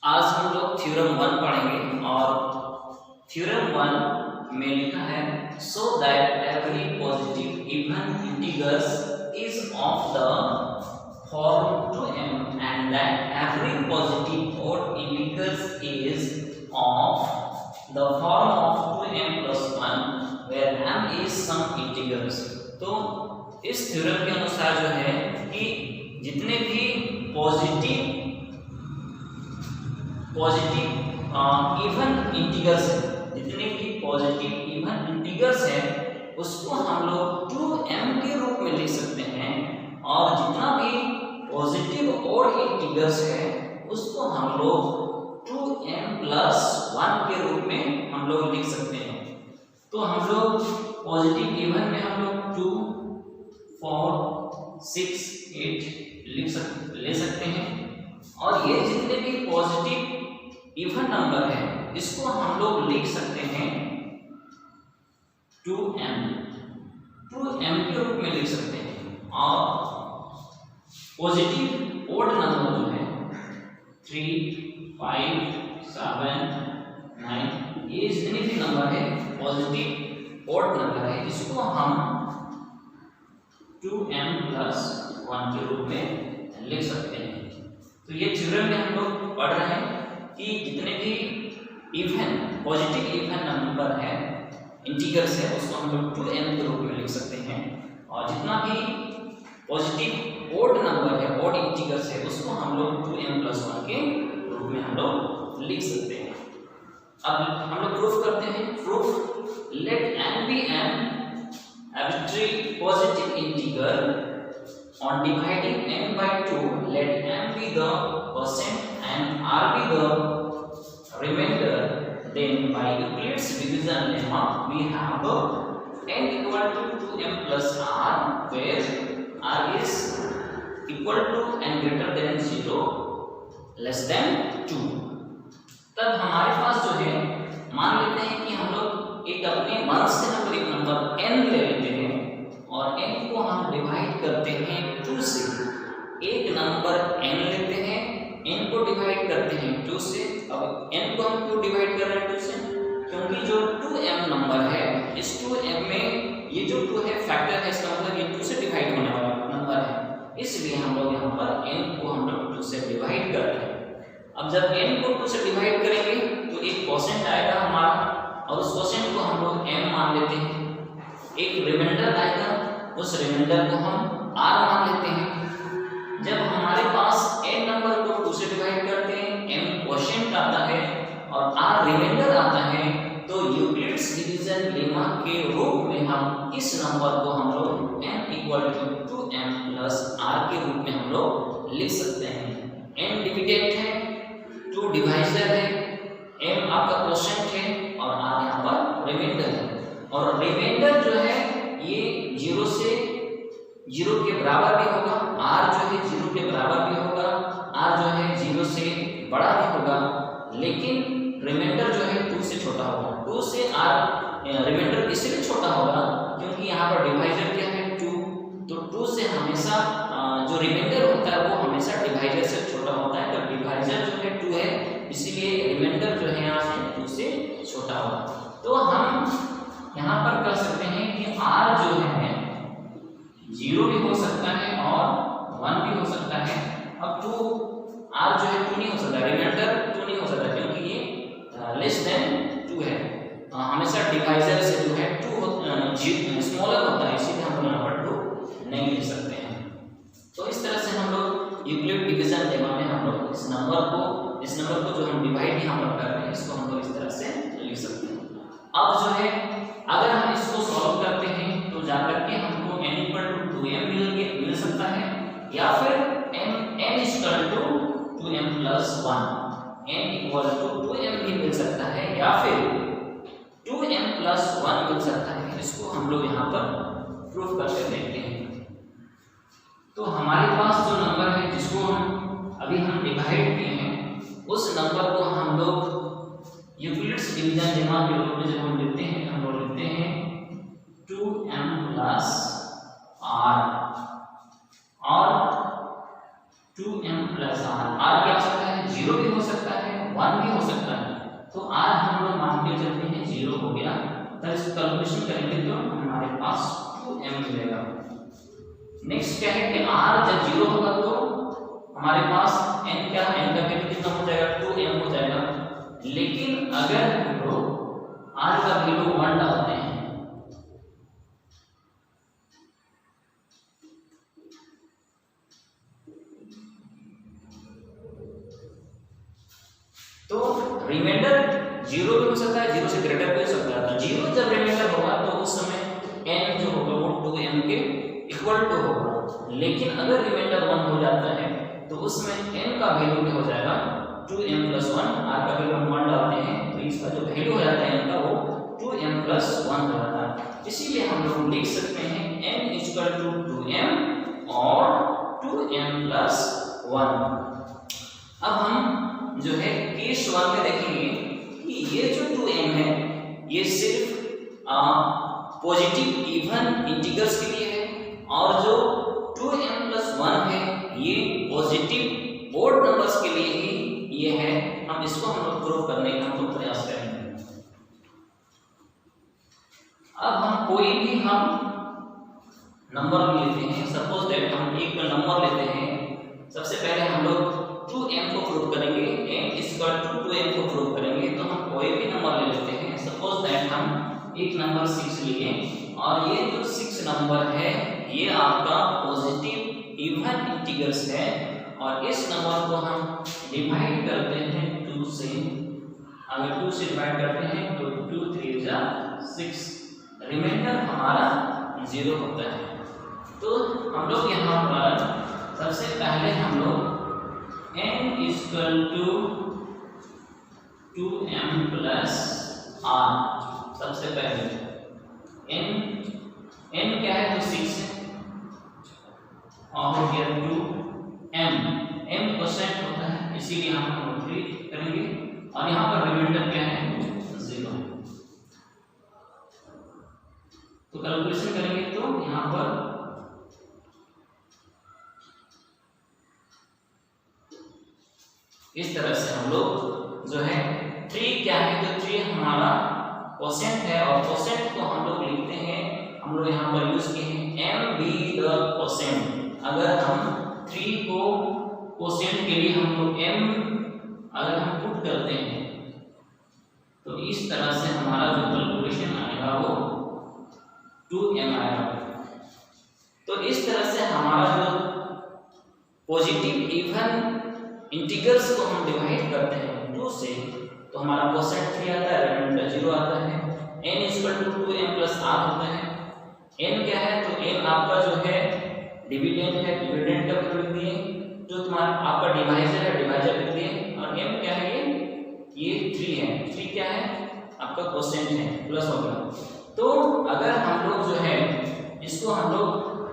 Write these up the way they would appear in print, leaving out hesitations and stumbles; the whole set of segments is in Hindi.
आज हम लोग थ्योरम 1 पढ़ेंगे और थ्योरम 1 में लिखा है so that every positive even integers is of the form 2m and that every positive odd integers is of the form of 2m plus 1 where m is some integers। तो इस थ्योरम के अनुसार जो है कि जितने भी पॉजिटिव इवन इंटीजर्स है, जितने भी पॉजिटिव इवन इंटीजर्स है उसको हम लोग 2m के रूप में लिख सकते हैं और जितना भी पॉजिटिव ऑड इंटीजर्स है उसको हम लोग 2m plus 1 के रूप में हम लोग लिख सकते हैं। तो हम लोग पॉजिटिव इवन में हम लोग 2, 4, 6, 8 ले सकते हैं और ये जितने भी पॉजिटिव इवन नंबर है इसको हम लोग लिख सकते हैं 2m के रूप में लिख सकते हैं। और पॉजिटिव ऑड नंबर जो है 3, 5, 7, 9 ये जितने भी नंबर है पॉजिटिव ऑड नंबर है इसको हम 2m plus 1 के रूप में लिख सकते हैं। तो ये थ्योरम में हम लोग पढ़ रहे हैं कि जितने भी इवन पॉजिटिव इवन नंबर है इंटीजर्स है उसको हम लोग 2m के रूप में लिख सकते हैं और जितना भी पॉजिटिव ऑड नंबर है ऑड इंटीजर्स है उसको हम लोग 2m plus 1 के रूप में हम लोग लिख सकते हैं। अब हम लोग प्रूफ करते हैं। Proof late n be an arbitrary positive integer on dividing n by 2 let m be the percent and r be the remainder, then by Euclid's division lemma we have n equal to 2m plus r where r is equal to n greater than 0 less than 2। तब हमारे पास जो है मान लेते हैं कि हम लोग एक अपने मन से हम लोग एक नंबर n ले लेते हैं और n को हम डिवाइड करते हैं 2 से। एक नंबर n लेते हैं n को डिवाइड करते हैं 2 से। अब n को हम क्यों डिवाइड कर रहे हैं 2 से? क्योंकि जो 2m नंबर है इस 2m में ये जो 2 है फैक्टर है इसका मतलब ये 2 से डिवाइड होने वाला नंबर है, इसलिए हम लोग यहाँ पर n को हम लोग 2 से डिवाइड कर रहे हैं। अब जब n को 2 से डिवाइड करेंगे तो एक परसेंट आएगा हमारा और उस परसेंट को हम लोग m मान लेते हैं। एक रिमाइंडर आएगा उस रिमाइंडर को हम r मान लेते हैं। जब हमारे पास n नंबर को 2 से डिवाइड करते हैं m क्वोशिएंट आता है और r रिमाइंडर आता है तो यूक्लिड्स डिवीजन लेमा के रूप में हम इस नंबर को हम लोग n equal to 2m plus r के रूप में हम लोग लिख सकते हैं। n डिविडेंड है, 2 डिवाइजर है, m आपका क्वोशिएंट है और r यहाँ पर रिमाइंडर है। और रिमाइंडर जो है ये 0 से 0 के बराबर भी होगा, r जो है 0 के बराबर भी होगा, r जो है 0 से बड़ा भी होगा, लेकिन रिमाइंडर जो है 2 से छोटा होगा। 2 से r रिमाइंडर इसलिए छोटा होगा क्योंकि यहाँ पर डिवाइजर क्या है 2, तो 2 से हमेशा जो रिमाइंडर होता है वो हमेशा डिवाइजर से छोटा होता है। तो डिवाइजर जो है 2 है इसीलिए रिमाइंडर जो है यहाँ से 2 से छोटा होगा। तो हम यहाँ पर कर सकते हैं कि r जो है 0 भी हो सकता है और 1 भी हो सकता है। अब 2 r जो है 2 नहीं हो सकता, रिमाइंडर 2 नहीं हो सकता क्योंकि ये लेस देन 2 है। हमेशा डिवाइजर से जो है 2 स्मॉलर होता है इसीलिए हम यहाँ पर 2 नहीं लिख सकते हैं। तो इस तरह से हम लोग यूक्लिड डिवीजन लेमा में हम लोग इस नंबर को जो हम डिवाइड यहाँ पर कर रहे हैं इसको हम लोग इस तरह से लिख सकते हैं। अब जो है अगर हम इसको सॉल्व करते हैं तो जाकर के हमको n equal to 2m मिल सकता है या फिर n equal to 2m plus 1 n equal to 2m भी मिल सकता है या फिर 2m plus 1 मिल सकता है। इसको हम लोग यहाँ पर प्रूफ करके देखते हैं। तो हमारे पास जो नंबर है जिसको अभी हम डिवाइड किए हैं उस नंबर को हम लोग यूक्लिड्स डिवीजन लेमा के रूप में जब हम लिखते हैं हम लोग लिखते हैं 2m plus r और 2m प्लस r क्या हो सकता है, 0 भी हो सकता है, 1 भी हो सकता है। तो r हम लोग मान के चलते हैं 0 हो गया, तो इसको कैलकुलेशन करेंगे तो हमारे पास 2m मिलेगा। नेक्स्ट क्या है कि r जब 0 होगा तो हमारे पास n क्या, n का वैल्यू कितना हो जाएगा, 2m हो जाएगा। लेकिन अगर हम लोग r का वैल्यू 1 डालते हैं तो रिमाइंडर 0 भी हो सकता है, 0 से ग्रेटर भी हो सकता है। तो 0 जब रिमाइंडर होगा तो उस समय n जो होगा वो 2m के इक्वल टू होगा। लेकिन अगर रिमाइंडर 1 हो जाता है तो उसमें n का वैल्यू क्या हो जाएगा, 2m प्लस 1, r का वैल्यू हम 1 डालते हैं तो इसका जो वैल्यू हो जाता है n का वो 2m प्लस 1 हो जाता है। इसीलिए हम लोग लिख सकते हैं n इक्वल टू 2m और 2m प्लस 1। अब हम जो है केस 1 में देखेंगे कि ये जो 2m है ये सिर्फ पॉजिटिव इवन इंटीजर्स के लिए है और जो 2m प्लस 1 है ये पॉजिटिव ओड नंबर्स के लिए ही ये है। हम इसको हम लोग प्रूव करने का हम लोग प्रयास करेंगे। अब हम कोई भी नंबर लेते हैं, सपोज दैट हम एक नंबर लेते हैं। सबसे पहले हम लोग 2m को प्रूव करेंगे, m इक्वल टू 2m को प्रूव करेंगे। तो हम कोई भी नंबर ले लेते हैं, सपोज दैट हम एक नंबर 6 लिए और ये जो 6 नंबर है ये आपका पॉजिटिव इवन इंटीजर्स है और इस नंबर को हम डिवाइड करते हैं 2 से। अगर 2 से डिवाइड करते हैं तो 2 3 जा 6, रिमाइंडर हमारा 0 होता है। तो हम लोग यहाँ पर सबसे पहले हम लोग n equal to 2m plus r, सबसे पहले n क्या है तो 6 है और हो गया 2m परसेंट होता है इसीलिए हम 3 करेंगे और यहाँ पर रिमाइंडर क्या है 0। तो कैलकुलेशन करेंगे तो यहाँ पर इस तरह से हम लोग जो है 3 क्या है तो 3 हमारा क्वोशिएंट है और क्वोशिएंट को हम लोग लिखते हैं, हम लोग यहाँ पर यूज किए हैं m बी द क्वोशिएंट। अगर हम 3 को क्वोशिएंट के लिए हम लोग m अगर हम पुट करते हैं तो इस तरह से हमारा जो कैलकुलेशन आएगा वो 2m आएगा। तो इस तरह से हमारा जो पॉजिटिव इवन इंटीजर्स को हम डिवाइड करते हैं 2 से तो हमारा क्वोशिएंट 3 आता है, रिमाइंडर 0 आता है। n equal to 2m plus r होता है। n क्या है तो n आपका जो है डिविडेंड है, डिविडेंड का वैल्यू लिख दिए, जो तुम्हारा आपका डिवाइजर है डिवाइजर लिख दिए और m क्या है ये 3 है, 3 क्या है आपका क्वोशिएंट है प्लस हो गया। तो अगर हम लोग जो है इसको हम लोग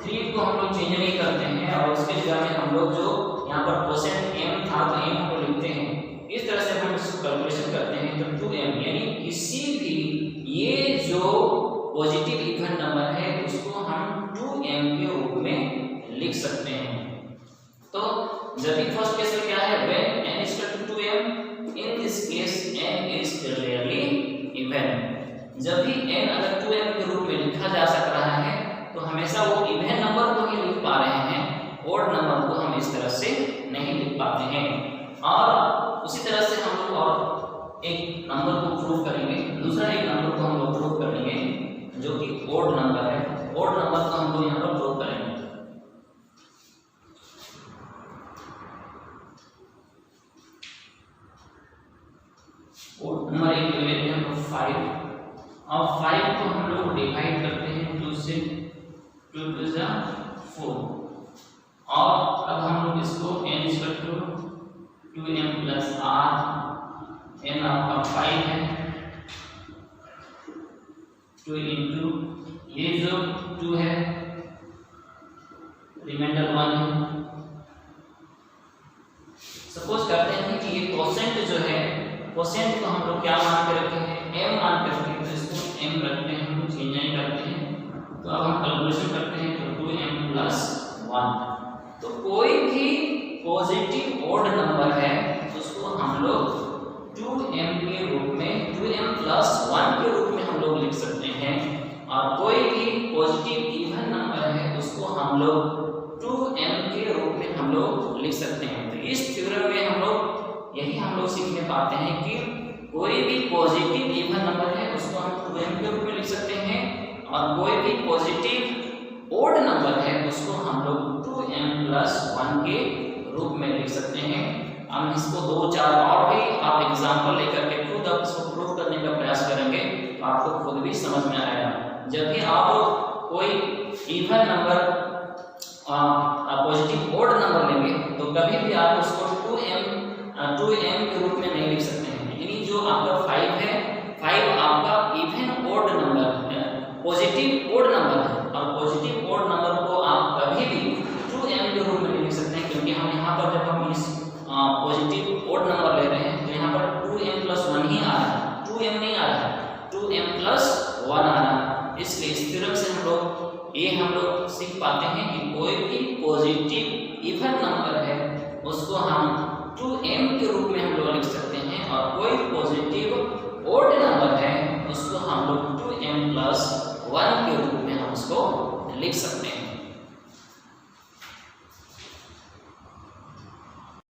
3 को हम लोग चेंज नहीं करते हैं और उसके जगह में हम लोग जो यहाँ पर क्वोशिएंट m था तो m को लिखते हैं, इस तरह से हम इसको कैलकुलेशन करते हैं तो 2m यानी किसी भी ये जो पॉजिटिव इवन नंबर है उसको हम 2m के रूप में लिख सकते हैं। तो जब भी फर्स्ट केस में क्या है when n is equal to 2m, in this case n is clearly even। जब भी n अगर 2m के रूप में लिखा जा सक रहा है तो हमेशा वो इवन नंबर को ही लिख पा रहे हैं, ओड नंबर को हम इस तरह से नहीं लिख पाते हैं। और उसी तरह से हम लोग और एक नंबर को प्रूव करेंगे, दूसरा एक नंबर को हम लोग प्रूव करेंगे जो कि ओड नंबर है। ओड नंबर को हम लोग यहाँ पर प्रूव करेंगे। ओड नंबर एक ले लेते हैं हम लोग 5 और 5 को हम लोग डिवाइड करते हैं 2 से, 2 2 जा 4 और अब हम लोग इसको n equal to 2m plus r, n आपका 5 है, 2 इंटू ये जो 2 है रिमाइंडर 1 है। सपोज करते हैं कि ये क्वोशिएंट जो है क्वोशिएंट को हम लोग क्या मान के रखे हैं m मान के रखे हैं, तो इसको m रखते हैं, हम चेंज नहीं करते हैं। तो अब हम कैलकुलेशन करते हैं तो 2m प्लस 1। तो कोई भी पॉजिटिव ओड नंबर है उसको हम लोग 2m के रूप में 2m+1 के रूप में हम लोग लिख सकते हैं, और कोई भी पॉजिटिव इवन नंबर है उसको हम लोग 2m के रूप में हम लोग लिख सकते हैं। तो इस थ्योरम में हम लोग यही हम लोग सीखने पाते हैं कि कोई भी पॉजिटिव इवन नंबर है उसको हम 2m के रूप में लिख सकते हैं, और कोई भी पॉजिटिव ओड नंबर है उसको हम लोग 2m+1 के रूप में लिख सकते हैं। हम इसको 2-4 और भी आप एग्जाम्पल लेकर के खुद आप इसको प्रूव करने का प्रयास करेंगे तो आपको खुद भी समझ में आएगा। जब भी आप कोई even number positive odd number लेंगे तो कभी भी आप उसको 2m के रूप में नहीं लिख सकते हैं। यानी जो आपका 5 है, 5 आपका इवन ओड नंबर है, पॉजिटिव ओड नंबर है, और पॉजिटिव ओड नंबर को आप कभी भी 2m के रूप में नहीं लिख सकते हैं, क्योंकि हम यहाँ पर जब हम इस पॉजिटिव ओड नंबर ले रहे हैं तो यहाँ पर 2m+1 ही आ रहा है, 2m नहीं आ रहा है, 2m+1 आ रहा है। इसलिए इस थ्योरम से हम लोग सीख पाते हैं कि कोई भी पॉजिटिव इवन नंबर है उसको हम 2m के रूप में हम लोग लिख सकते हैं, और कोई पॉजिटिव ओड नंबर है उसको हम लोग 2m+1 के रूप में हम उसको लिख सकते हैं।